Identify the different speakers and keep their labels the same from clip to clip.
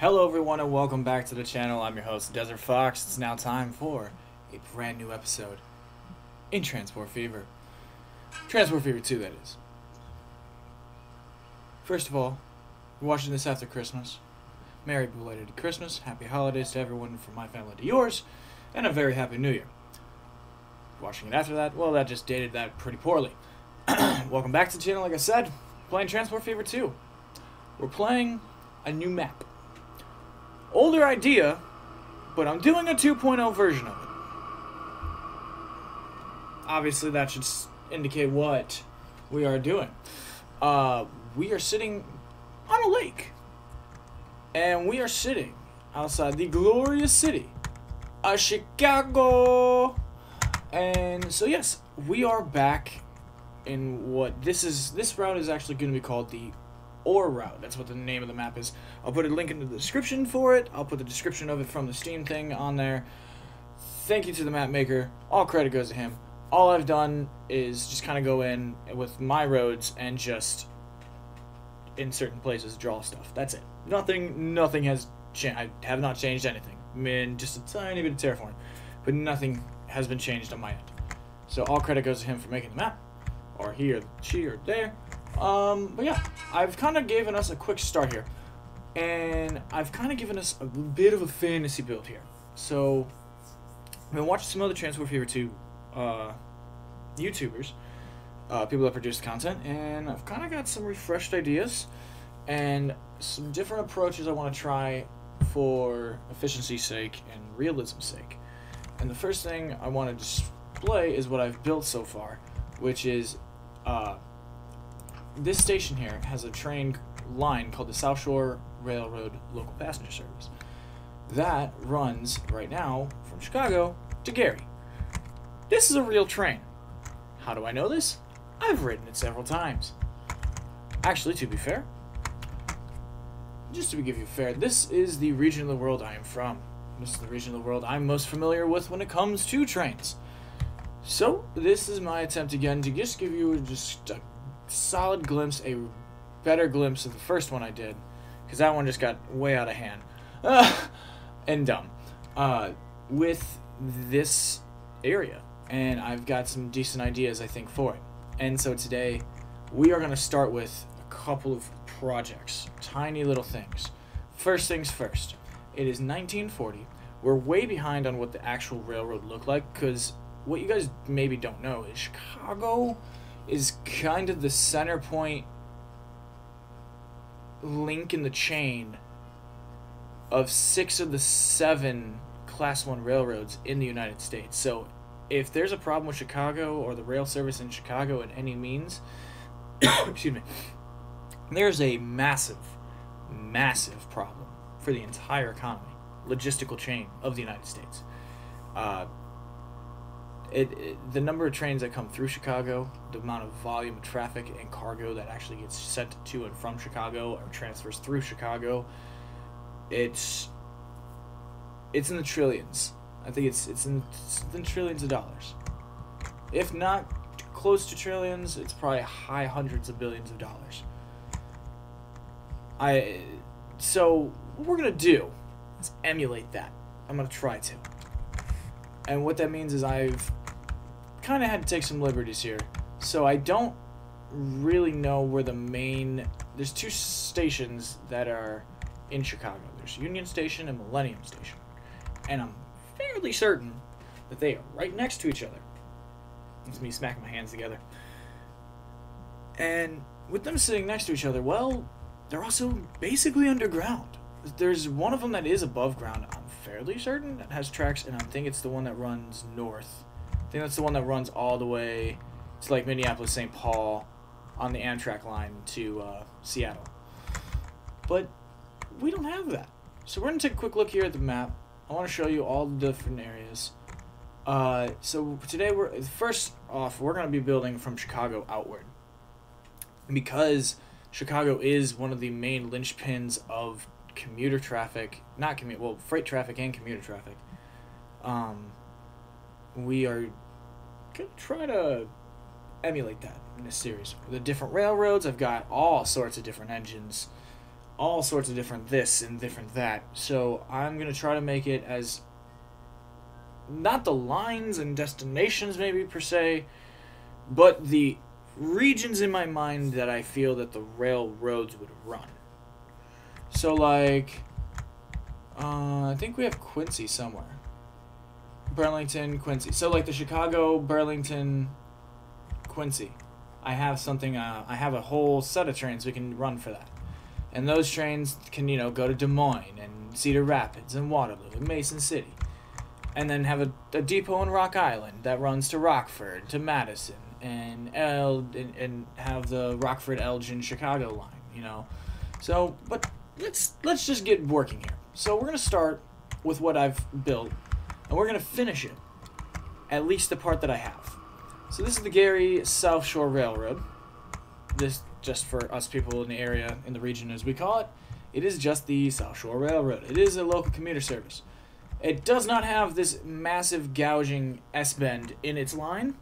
Speaker 1: Hello everyone and welcome back to the channel. I'm your host, Desert Fox. It's now time for a brand new episode in Transport Fever. Transport Fever 2, that is. First of all, we're watching this after Christmas. Merry belated Christmas, happy holidays to everyone from my family to yours, and a very happy new year. Watching it after that, well, that just dated that pretty poorly. Welcome back to the channel, like I said, playing Transport Fever 2. We're playing a new map. Older idea, but I'm doing a 2.0 version of it. Obviously, that should indicate what we are doing. We are sitting on a lake. And we are sitting outside the glorious city of Chicago. And so, yes, we are back in what this route is actually going to be called the Ore route. That's what the name of the map is. I'll put a link in the description for it. I'll put the description of it from the Steam thing on there. Thank you to the map maker. All credit goes to him. All I've done is just kind of go in with my roads and just in certain places draw stuff. That's it. Nothing has changed. I have not changed anything. I mean, just a tiny bit of terraforming, but nothing has been changed on my end. So all credit goes to him for making the map, or he or she or there. But yeah, I've kind of given us a quick start here, and I've kind of given us a bit of a fantasy build here. So, I've been watching some other Transport Fever 2 YouTubers, people that produce content, and I've kind of got some refreshed ideas and some different approaches I want to try for efficiency's sake and realism's sake. And the first thing I want to display is what I've built so far, which is this station here has a train line called the South Shore Railroad Local Passenger Service. That runs right now from Chicago to Gary. This is a real train. How do I know this? I've ridden it several times. Actually, to be fair, just to give you fair, this is the region of the world I am from. This is the region of the world I'm most familiar with when it comes to trains. So, this is my attempt again to just give you just a solid glimpse, a better glimpse of the first one I did, because that one just got way out of hand and dumb with this area, and I've got some decent ideas I think for it. And so today we are going to start with a couple of projects, tiny little things. First things first, it is 1940. We're way behind on what the actual railroad looked like, because what you guys maybe don't know is Chicago is kind of the center point link in the chain of 6 of the 7 Class 1 railroads in the United States. So if there's a problem with Chicago or the rail service in Chicago in any means, excuse me, there's a massive problem for the entire economy, logistical chain of the United States. The number of trains that come through Chicago, the amount of volume of traffic and cargo that actually gets sent to and from Chicago or transfers through Chicago, it's in the trillions. I think it's in trillions of dollars. If not close to trillions, it's probably high hundreds of billions of dollars. So what we're gonna do is emulate that. I'm gonna try to. And what that means is I've kind of had to take some liberties here. So I don't really know where the main... There's 2 stations that are in Chicago. There's Union Station and Millennium Station. And I'm fairly certain that they are right next to each other. It's me smacking my hands together. And with them sitting next to each other, well, they're also basically underground. There's one of them that is above ground, I'm fairly certain, that has tracks, and I think it's the one that runs north. I think that's the one that runs all the way to like Minneapolis, St. Paul on the Amtrak line to Seattle. But we don't have that. So we're going to take a quick look here at the map. I want to show you all the different areas. So today, first off, we're going to be building from Chicago outward. Because Chicago is one of the main linchpins of commuter traffic, freight traffic and commuter traffic. We are gonna try to emulate that in this series. The different railroads, I've got all sorts of different engines all sorts of different this and different that. So I'm going to try to make it as, not the lines and destinations maybe per se, but the regions in my mind that I feel that the railroads would run. So like, I think we have Quincy somewhere. Burlington, Quincy. So like the Chicago, Burlington, Quincy. I have something, I have a whole set of trains we can run for that. And those trains can, you know, go to Des Moines and Cedar Rapids and Waterloo and Mason City. And then have a depot in Rock Island that runs to Rockford, to Madison, and have the Rockford, Elgin, Chicago line, you know. So, but let's just get working here. So we're going to start with what I've built, and we're going to finish it, at least the part that I have. So this is the Gary South Shore Railroad. This, just for us people in the area, in the region as we call it, it is just the South Shore Railroad. It is a local commuter service. It does not have this massive gouging S-bend in its line.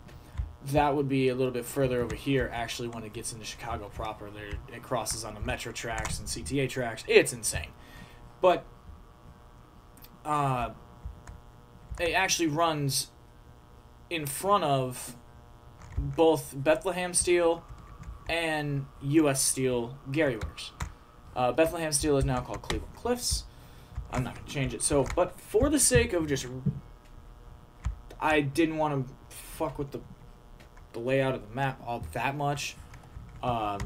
Speaker 1: That would be a little bit further over here, actually, when it gets into Chicago proper. It crosses on the Metro tracks and CTA tracks. It's insane. But it actually runs in front of both Bethlehem Steel and U.S. Steel Gary Works. Bethlehem Steel is now called Cleveland Cliffs. I'm not going to change it. So, but for the sake of just, I didn't want to fuck with the layout of the map all that much. I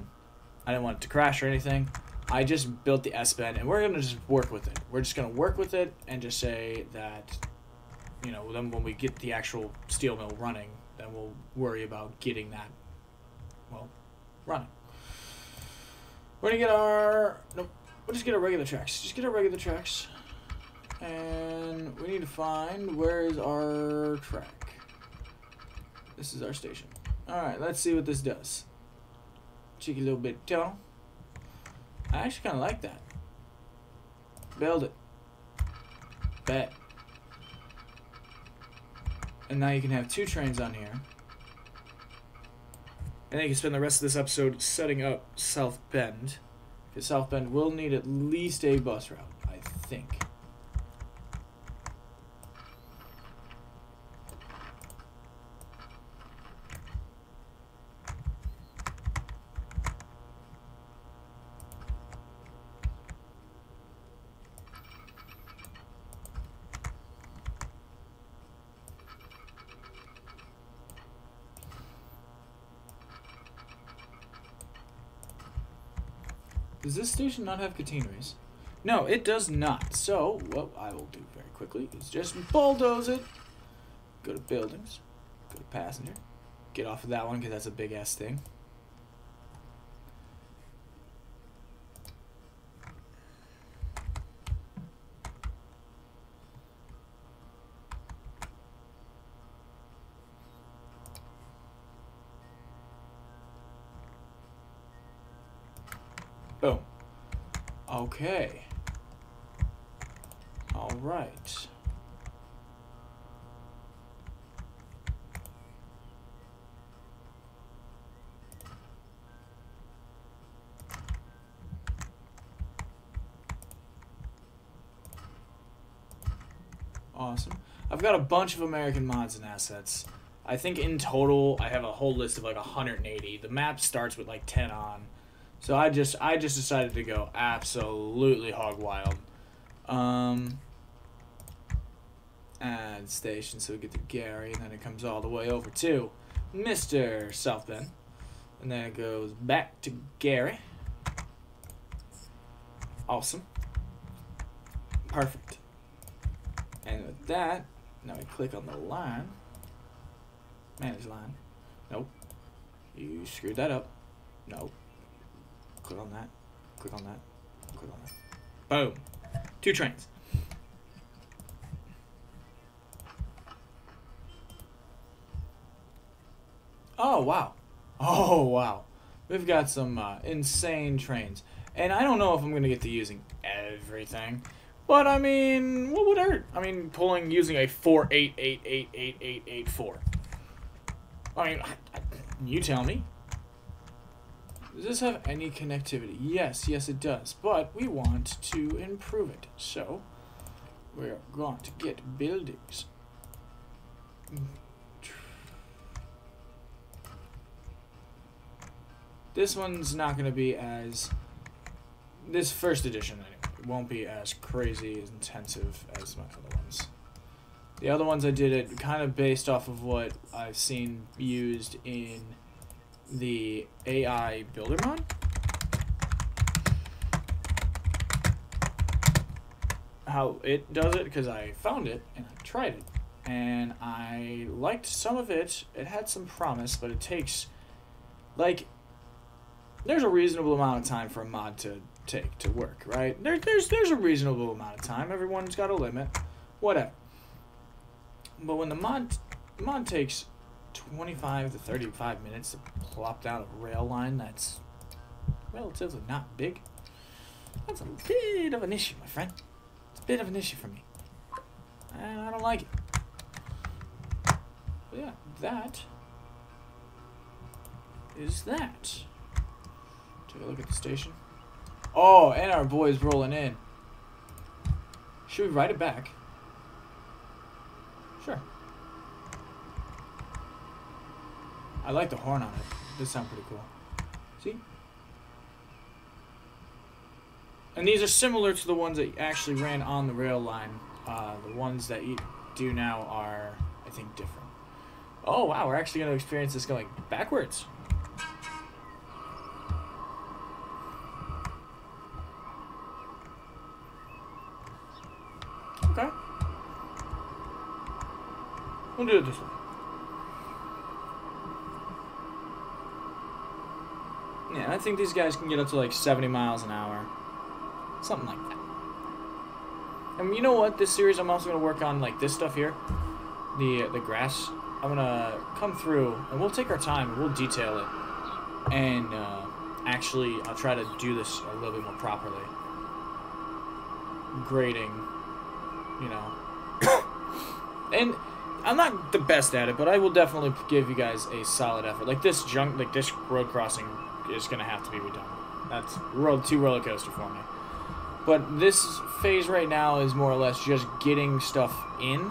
Speaker 1: didn't want it to crash or anything. I just built the S-bend, and we're going to just work with it. We're just going to work with it and just say that, you know, then when we get the actual steel mill running, then we'll worry about getting that, well, running. We're going to get our, nope, we'll just get our regular tracks. Just get our regular tracks. And we need to find, where is our track? This is our station. Alright, let's see what this does. Cheeky little bit tunnel. I actually kind of like that. Build it. Bet. And now you can have 2 trains on here. And then you can spend the rest of this episode setting up South Bend. Because South Bend will need at least a bus route, I think. Does this station not have catenaries? No, it does not. So, what I will do very quickly is just bulldoze it. Go to buildings. Go to passenger. Get off of that one because that's a big-ass thing. Boom. Okay. All right. Awesome. I've got a bunch of American mods and assets. I think in total I have a whole list of like 180. The map starts with like 10 on. So I just decided to go absolutely hog wild. Add station, so we get to Gary, and then it comes all the way over to Mr. South Bend. And then it goes back to Gary. Awesome. Perfect. And with that, now we click on the line. Manage line. Nope. You screwed that up. Nope. Click on that. Click on that. Click on that. Boom. 2 trains. Oh, wow. Oh, wow. We've got some insane trains. And I don't know if I'm going to get to using everything. But, I mean, what would hurt? I mean, using a 488888884. I mean, you tell me. Does this have any connectivity? Yes, yes it does. But we want to improve it. So, we're going to get buildings. This one's not going to be as... This first edition, anyway, won't be as crazy, as intensive as my other ones. The other ones I did it kind of based off of what I've seen used in the AI Builder mod. How it does it, because I found it and I tried it. And I liked some of it. It had some promise, but it takes, like... There's a reasonable amount of time for a mod to take to work, right? There's a reasonable amount of time. Everyone's got a limit, whatever. But when the mod takes 25 to 35 minutes to plop down a rail line that's relatively not big, that's a bit of an issue, my friend. It's a bit of an issue for me, and I don't like it. But yeah, that is that. Take a look at the station. Oh, and our boy's rolling in. Should we ride it back? Sure. I like the horn on it. It does sound pretty cool. See? And these are similar to the ones that actually ran on the rail line. The ones that you do now are, I think, different. Oh, wow. We're actually going to experience this going backwards. Okay. We'll do it this way. Yeah, I think these guys can get up to like 70 miles an hour. Something like that. And you know what? This series I'm also going to work on like this stuff here. The grass. I'm going to come through and we'll take our time and we'll detail it. And actually I'll try to do this a little bit more properly. Grading. You know, and I'm not the best at it, but I will definitely give you guys a solid effort. Like this this road crossing is gonna have to be redone. That's too roller coaster for me. But this phase right now is more or less just getting stuff in,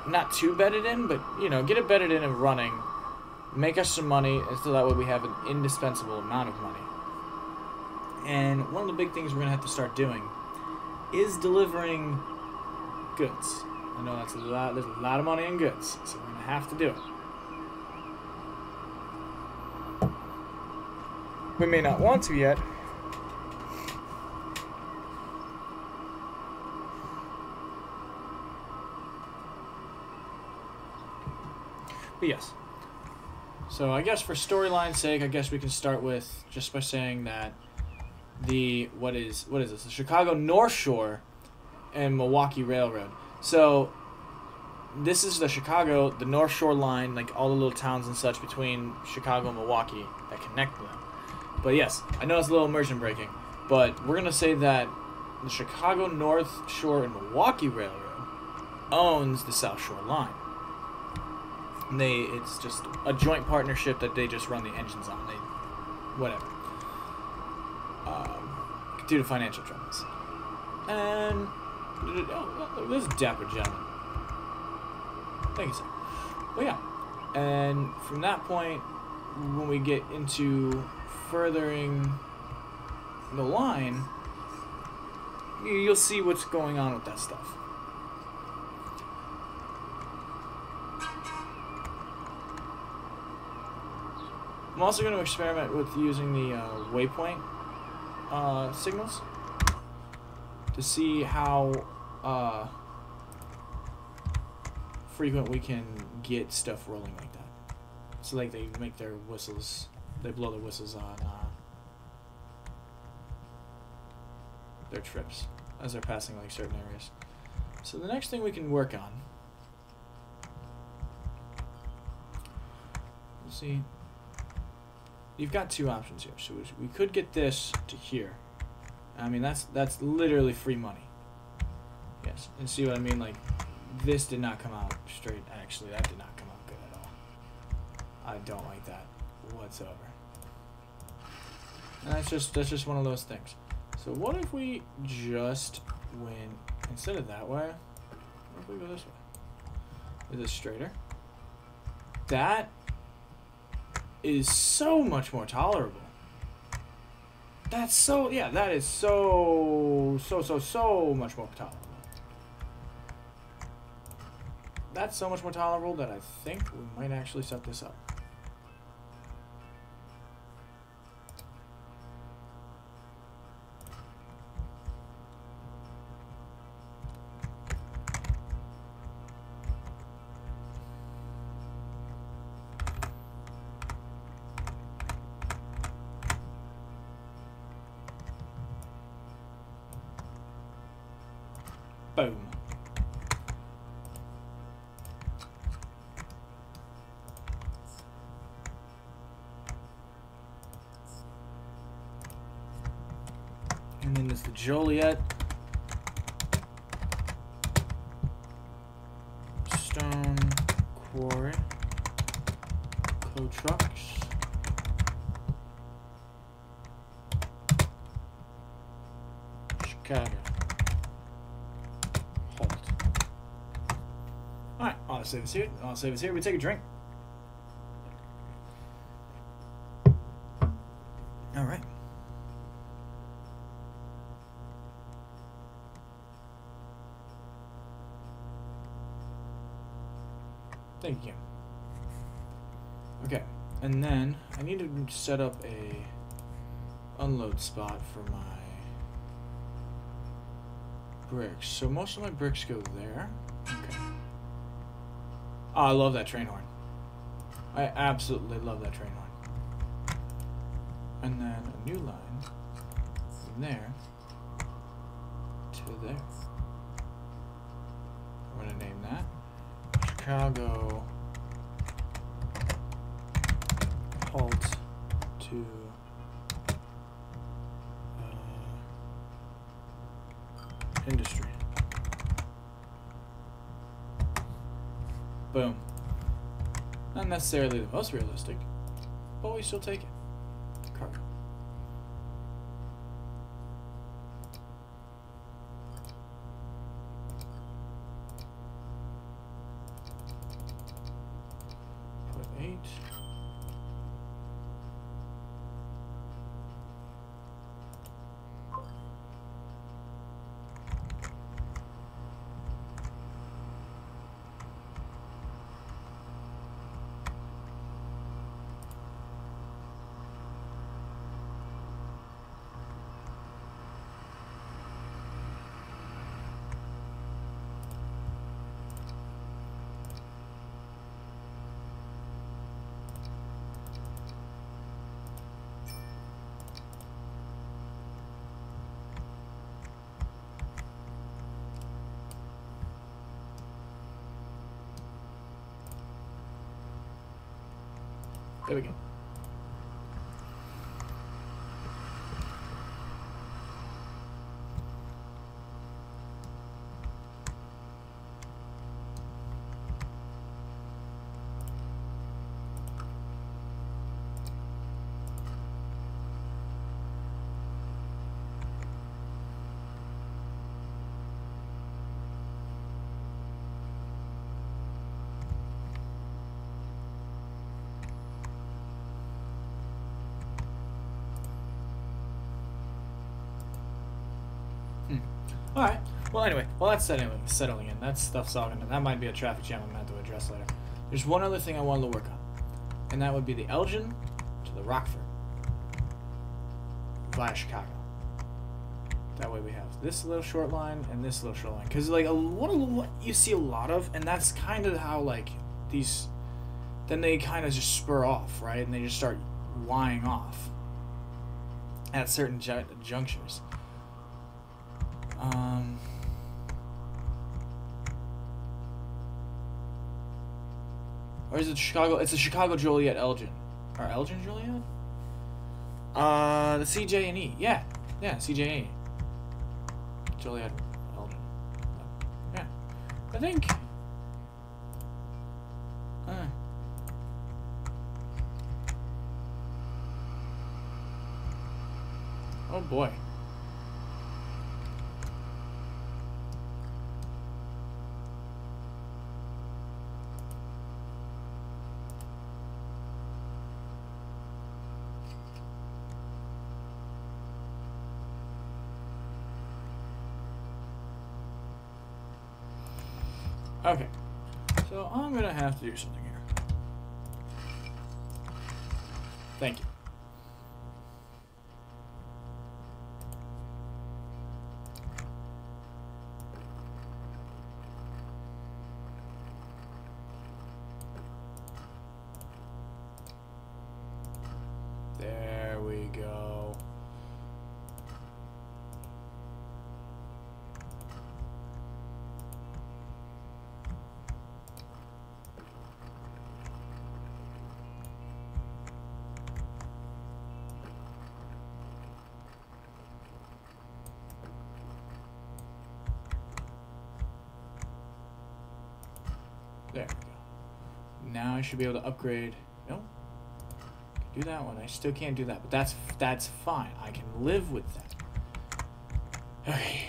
Speaker 1: not too bedded in, but you know, get it bedded in and running, make us some money, and so that way we have an indispensable amount of money. And one of the big things we're gonna have to start doing is delivering goods. I know that's there's a lot of money in goods, so we're going to have to do it. We may not want to yet. But yes. So I guess for storyline's sake, I guess we can start with just by saying that what is this? The Chicago North Shore and Milwaukee Railroad. So this is the North Shore line, like all the little towns and such between Chicago and Milwaukee that connect them. But yes, I know it's a little immersion breaking, but we're gonna say that the Chicago North Shore and Milwaukee Railroad owns the South Shore line. And it's just a joint partnership that they just run the engines on. Whatever. Due to financial troubles. And this is dapper gentleman. Thank you, sir. Well, yeah. And from that point, when we get into furthering the line, you'll see what's going on with that stuff. I'm also going to experiment with using the waypoint signals to see how frequent we can get stuff rolling like that. So like they make their whistles, they blow their whistles on their trips as they're passing like certain areas. So the next thing we can work on, we'll see. You've got two options here. So we could get this to here. I mean, that's literally free money. Yes, and see what I mean? Like, this did not come out straight. Actually, that did not come out good at all. I don't like that whatsoever. And that's just one of those things. So what if we just went, instead of that way, what if we go this way? Is this straighter? That is so much more tolerable. That's so, yeah, that is so much more tolerable. That's so much more tolerable that I think we might actually set this up. Boom. And then there's the Joliet. Stone Quarry. Coal trucks. Chicago. Halt. Alright, I'll save this here. I'll save this here. We take a drink. Alright. Thank you. Okay, and then I need to set up a unload spot for my bricks. So most of my bricks go there. Okay. Oh, I love that train horn. I absolutely love that train horn. And then a new line from there to there. I'm gonna name that Chicago halt to industry. Boom. Not necessarily the most realistic, but we still take it. Cargo. Put 8. There we go. Alright. Well, anyway. Well, that's settling in. That stuff's all gonna... That might be a traffic jam I'm going to have to address later. There's one other thing I wanted to work on. And that would be the Elgin to the Rockford. Via Chicago. That way we have this little short line and this little short line. Because, like, what you see a lot of, and that's kind of how, like, these... Then they kind of just spur off, right? And they just start lying off at certain junctures. Or is it Chicago? It's a Chicago Joliet Elgin. Or Elgin Joliet? The CJ and E. Yeah. Yeah, CJ and E. Joliet Elgin. Yeah. I think... Oh boy. Okay, so I'm gonna have to do something here. Thank you. There we go. There we go. Now I should be able to upgrade. Nope. Do that one. I still can't do that, but that's fine. I can live with that. Okay.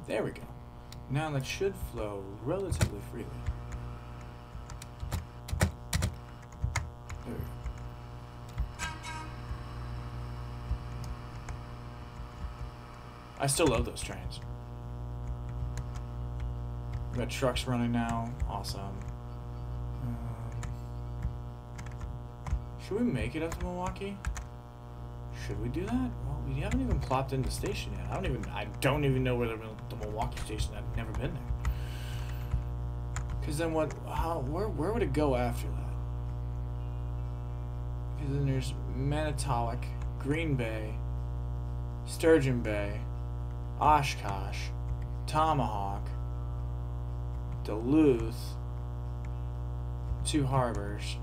Speaker 1: There we go. Now that should flow relatively freely. There we go. I still love those trains. We got trucks running now. Awesome. Should we make it up to Milwaukee? Should we do that? Well, we haven't even plopped in the station yet. I don't even know where the Milwaukee station. I've never been there. Cause then where would it go after that? Cause then there's Manitowoc, Green Bay, Sturgeon Bay, Oshkosh, Tomahawk, Duluth, Two Harbors,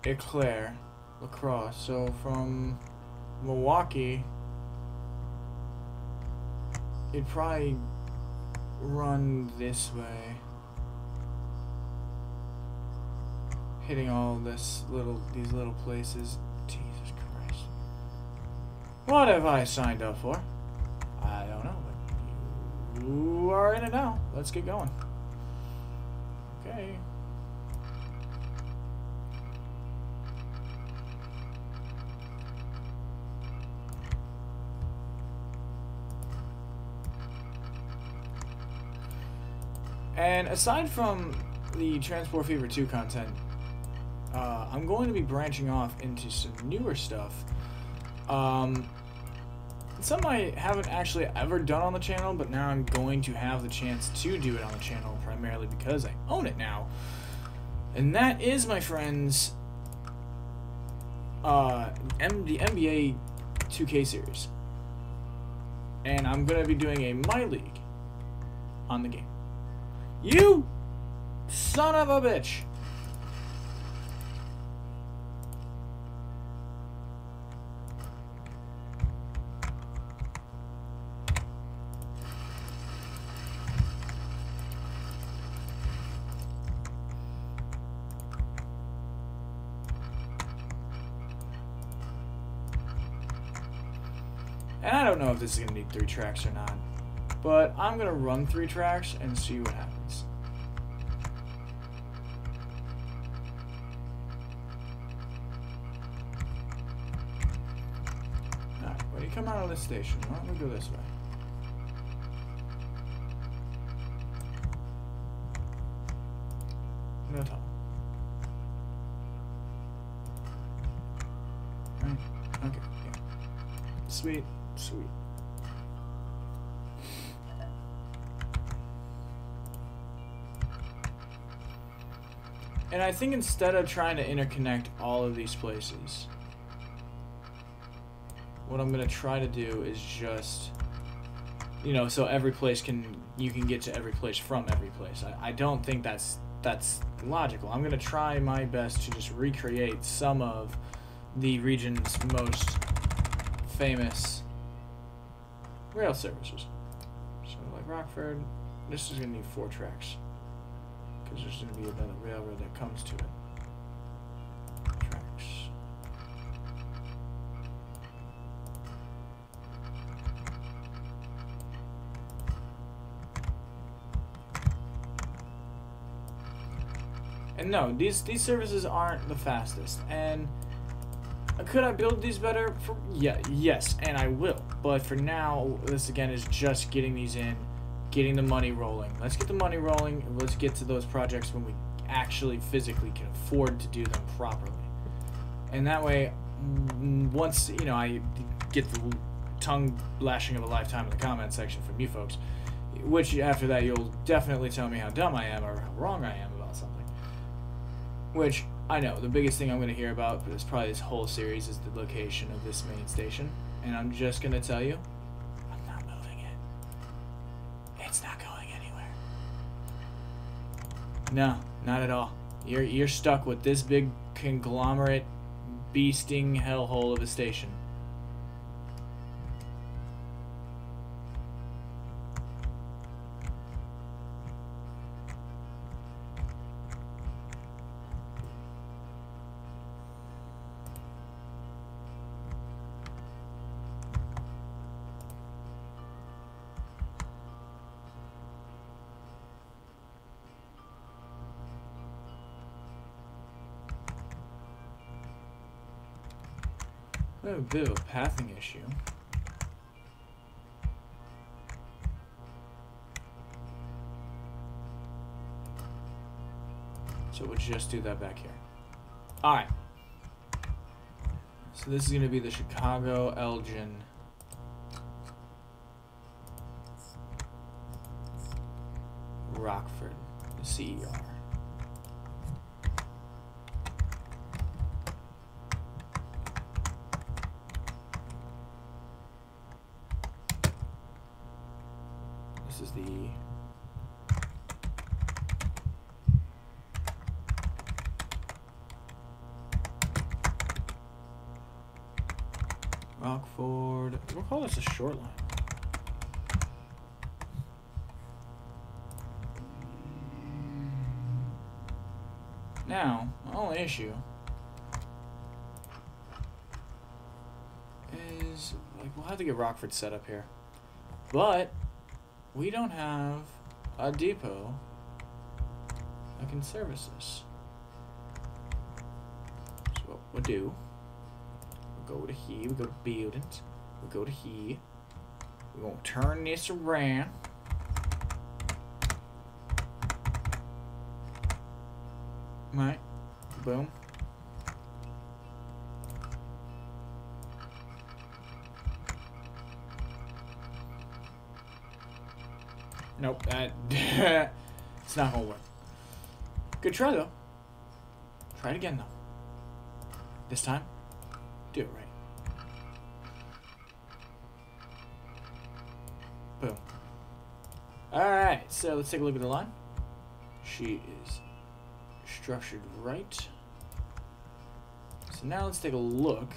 Speaker 1: Eclair, Lacrosse. So from Milwaukee, it'd probably run this way, hitting all these little places. Jesus Christ, what have I signed up for? I don't know, but you are in it now. Let's get going. Okay. And aside from the Transport Fever 2 content, I'm going to be branching off into some newer stuff. Some I haven't actually ever done on the channel, but now I'm going to have the chance to do it on the channel, primarily because I own it now. And that is, my friends, the NBA 2K series. And I'm going to be doing a My League on the game. You son of a bitch. And I don't know if this is going to need 3 tracks or not, but I'm going to run 3 tracks and see what happens. Alright, when you come out of this station, why don't we go this way? No tunnel. Right? Okay, yeah. Sweet. Sweet. And I think instead of trying to interconnect all of these places, what I'm going to try to do is just, you know, so every place you can get to every place from every place. I don't think that's logical. I'm going to try my best to just recreate some of the region's most famous rail services. So like Rockford, this is going to need 4 tracks because there's going to be another railroad that comes to it. Tracks. And no, these services aren't the fastest. And could I build these better? Yes, and I will. But for now, this again is just getting these in, getting the money rolling. Let's get the money rolling, and let's get to those projects when we actually physically can afford to do them properly. And that way, once, you know, I get the tongue lashing of a lifetime in the comment section from you folks, which after that you'll definitely tell me how dumb I am or how wrong I am about something. Which, I know, the biggest thing I'm going to hear about is probably this whole series is the location of this main station. And I'm just going to tell you, I'm not moving it. It's not going anywhere. No, not at all. You're stuck with this big conglomerate beasting hellhole of a station. I have a bit of a pathing issue. So we'll just do that back here. Alright. So this is going to be the Chicago Elgin Rockford, the CER. This is the Rockford. We'll call this a short line. Now, my only issue is like we'll have to get Rockford set up here, but we don't have a depot that can service this. So what we'll do, we'll go to here, we go to buildings, we go to here, we're gonna turn this around. Right, boom. Nope, that it's not gonna work. Good try though. Try it again though. This time, do it right. Boom. Alright, so let's take a look at the line. She is structured right. So now let's take a look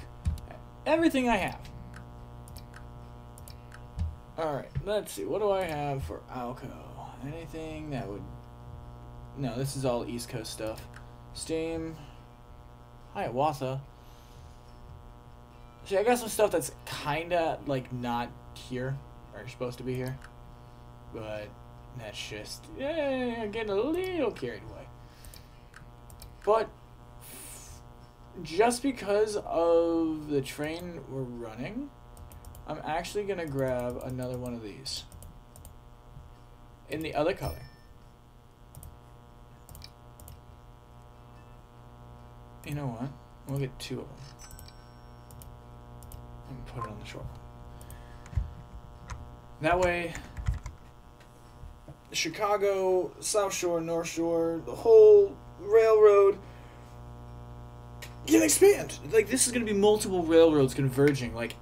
Speaker 1: at everything I have. Alright, let's see. What do I have for Alco? Anything that would... No, this is all East Coast stuff. Steam. Hiawatha. See, I got some stuff that's kinda, like, not here. Or supposed to be here. But that's just... Yeah, getting a little carried away. But just because of the train we're running, I'm actually going to grab another one of these in the other color. You know what? We'll get 2 of them and put it on the short one. That way, Chicago, South Shore, North Shore, the whole railroad can expand. Like, this is going to be multiple railroads converging. Like,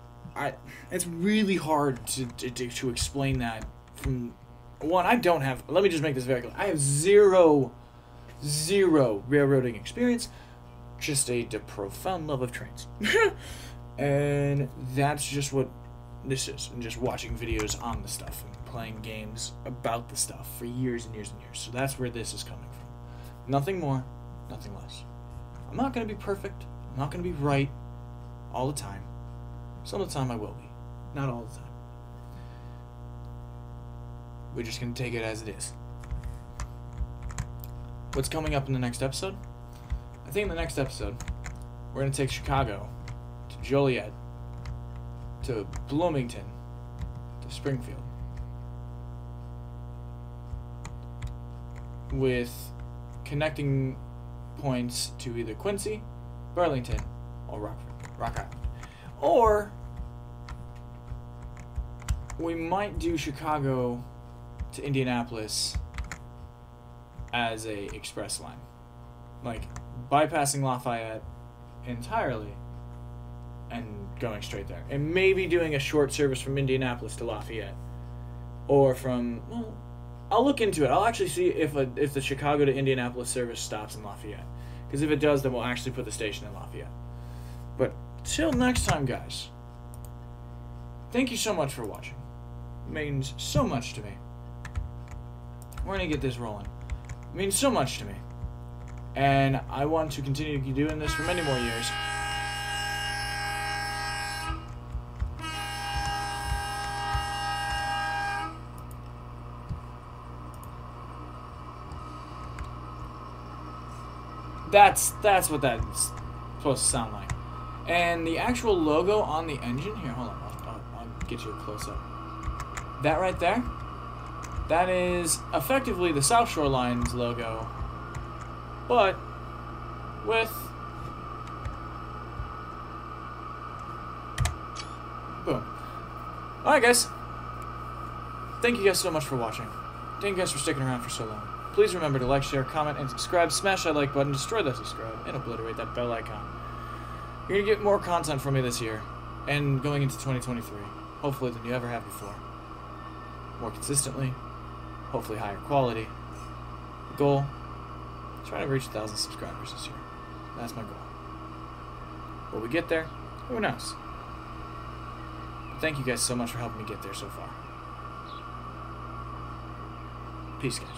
Speaker 1: it's really hard to explain that from one. I don't have. Let me just make this very clear. I have zero railroading experience. Just a profound love of trains, and that's just what this is. And just watching videos on the stuff and playing games about the stuff for years and years and years. So that's where this is coming from. Nothing more, nothing less. I'm not going to be perfect. I'm not going to be right all the time. Some of the time I will be. Not all the time. We're just going to take it as it is. What's coming up in the next episode? I think in the next episode, we're going to take Chicago to Joliet to Bloomington to Springfield with connecting points to either Quincy, Burlington, or Rock Island. Or we might do Chicago to Indianapolis as a express line. Like, bypassing Lafayette entirely and going straight there. And maybe doing a short service from Indianapolis to Lafayette. Or from, well, I'll look into it. I'll actually see if the Chicago to Indianapolis service stops in Lafayette. Because if it does, then we'll actually put the station in Lafayette. But till next time, guys, thank you so much for watching. It means so much to me. We're going to get this rolling. It means so much to me. And I want to continue doing this for many more years. That's what that's supposed to sound like. And the actual logo on the engine, here, hold on, I'll get you a close-up. That right there, that is effectively the South Shore Line's logo, but with, boom. Alright guys, thank you guys so much for watching. Thank you guys for sticking around for so long. Please remember to like, share, comment, and subscribe. Smash that like button, destroy that subscribe, and obliterate that bell icon. You're going to get more content from me this year, and going into 2023, hopefully than you ever have before. More consistently, hopefully higher quality. The goal, try to reach 1,000 subscribers this year. That's my goal. Will we get there? Who knows? But thank you guys so much for helping me get there so far. Peace, guys.